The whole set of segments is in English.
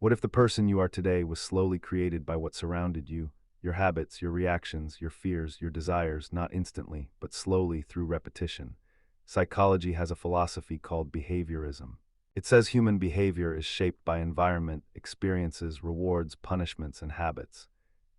What if the person you are today was slowly created by what surrounded you? Your habits, your reactions, your fears, your desires, not instantly, but slowly through repetition. Psychology has a philosophy called behaviorism. It says human behavior is shaped by environment, experiences, rewards, punishments, and habits.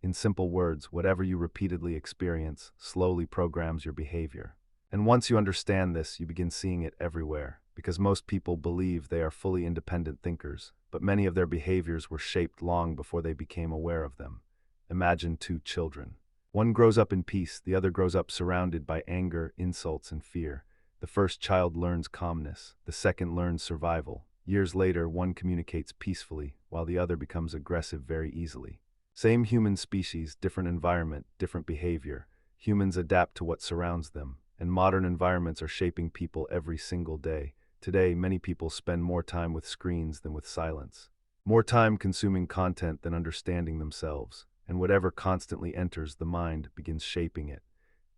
In simple words, whatever you repeatedly experience slowly programs your behavior. And once you understand this, you begin seeing it everywhere, because most people believe they are fully independent thinkers, but many of their behaviors were shaped long before they became aware of them. Imagine two children. One grows up in peace, the other grows up surrounded by anger, insults, and fear. The first child learns calmness, the second learns survival. Years later, one communicates peacefully, while the other becomes aggressive very easily. Same human species, different environment, different behavior. Humans adapt to what surrounds them, and modern environments are shaping people every single day. Today, many people spend more time with screens than with silence. More time consuming content than understanding themselves, and whatever constantly enters the mind begins shaping it.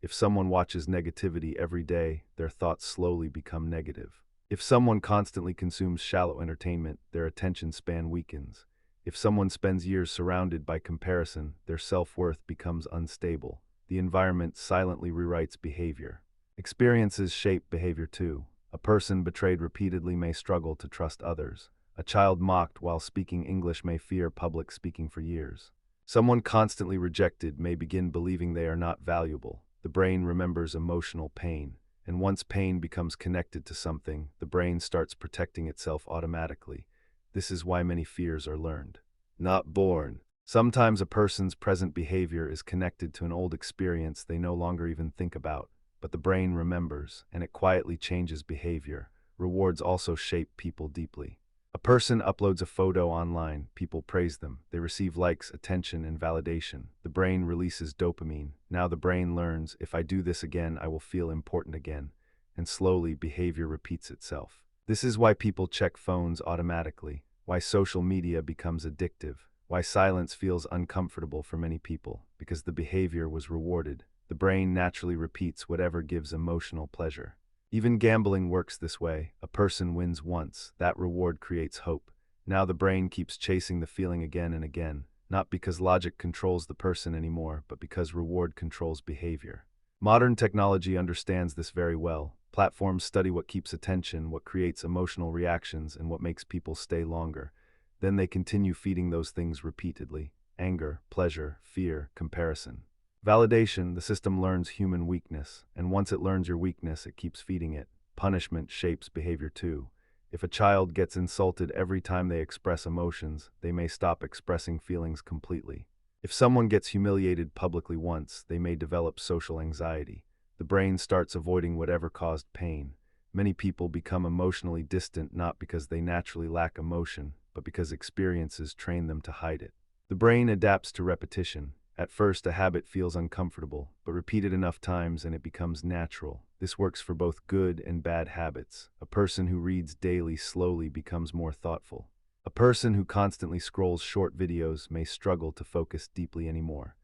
If someone watches negativity every day, their thoughts slowly become negative. If someone constantly consumes shallow entertainment, their attention span weakens. If someone spends years surrounded by comparison, their self-worth becomes unstable. The environment silently rewrites behavior. Experiences shape behavior too. A person betrayed repeatedly may struggle to trust others. A child mocked while speaking English may fear public speaking for years. Someone constantly rejected may begin believing they are not valuable. The brain remembers emotional pain, and once pain becomes connected to something, the brain starts protecting itself automatically. This is why many fears are learned, not born. Sometimes a person's present behavior is connected to an old experience they no longer even think about, but the brain remembers, and it quietly changes behavior. Rewards also shape people deeply. A person uploads a photo online, people praise them, they receive likes, attention, and validation. The brain releases dopamine. Now the brain learns, if I do this again, I will feel important again. And slowly, behavior repeats itself. This is why people check phones automatically, why social media becomes addictive, why silence feels uncomfortable for many people, because the behavior was rewarded. The brain naturally repeats whatever gives emotional pleasure. Even gambling works this way. A person wins once, that reward creates hope. Now the brain keeps chasing the feeling again and again, not because logic controls the person anymore, but because reward controls behavior. Modern technology understands this very well. Platforms study what keeps attention, what creates emotional reactions, and what makes people stay longer. Then they continue feeding those things repeatedly: anger, pleasure, fear, comparison. Validation: the system learns human weakness, and once it learns your weakness, it keeps feeding it. Punishment shapes behavior too. If a child gets insulted every time they express emotions, they may stop expressing feelings completely. If someone gets humiliated publicly once, they may develop social anxiety. The brain starts avoiding whatever caused pain. Many people become emotionally distant not because they naturally lack emotion, but because experiences train them to hide it. The brain adapts to repetition. At first, a habit feels uncomfortable, but repeated enough times and it becomes natural. This works for both good and bad habits. A person who reads daily slowly becomes more thoughtful. A person who constantly scrolls short videos may struggle to focus deeply anymore.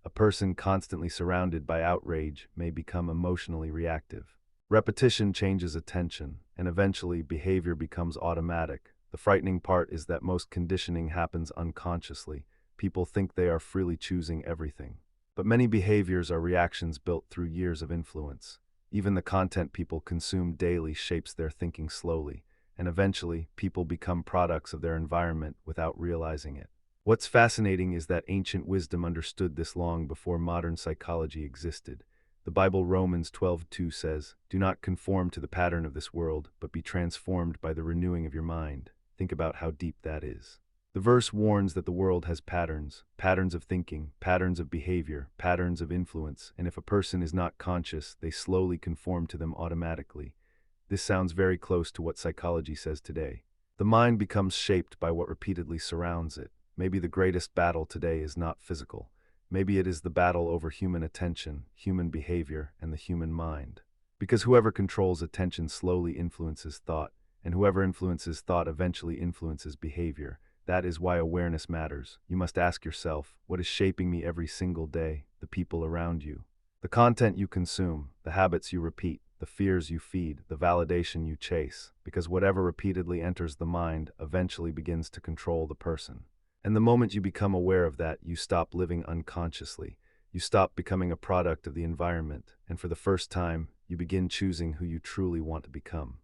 A person constantly surrounded by outrage may become emotionally reactive. Repetition changes attention, and eventually behavior becomes automatic. The frightening part is that most conditioning happens unconsciously. People think they are freely choosing everything. But many behaviors are reactions built through years of influence. Even the content people consume daily shapes their thinking slowly, and eventually, people become products of their environment without realizing it. What's fascinating is that ancient wisdom understood this long before modern psychology existed. The Bible Romans 12:2 says, "Do not conform to the pattern of this world, but be transformed by the renewing of your mind." Think about how deep that is. The verse warns that the world has patterns, patterns of thinking, patterns of behavior, patterns of influence, and if a person is not conscious, they slowly conform to them automatically. This sounds very close to what psychology says today. The mind becomes shaped by what repeatedly surrounds it. Maybe the greatest battle today is not physical. Maybe it is the battle over human attention, human behavior, and the human mind. Because whoever controls attention slowly influences thought, and whoever influences thought eventually influences behavior. That is why awareness matters. You must ask yourself, what is shaping me every single day? The people around you, the content you consume, the habits you repeat, the fears you feed, the validation you chase, because whatever repeatedly enters the mind eventually begins to control the person. And the moment you become aware of that, you stop living unconsciously. You stop becoming a product of the environment, and for the first time, you begin choosing who you truly want to become.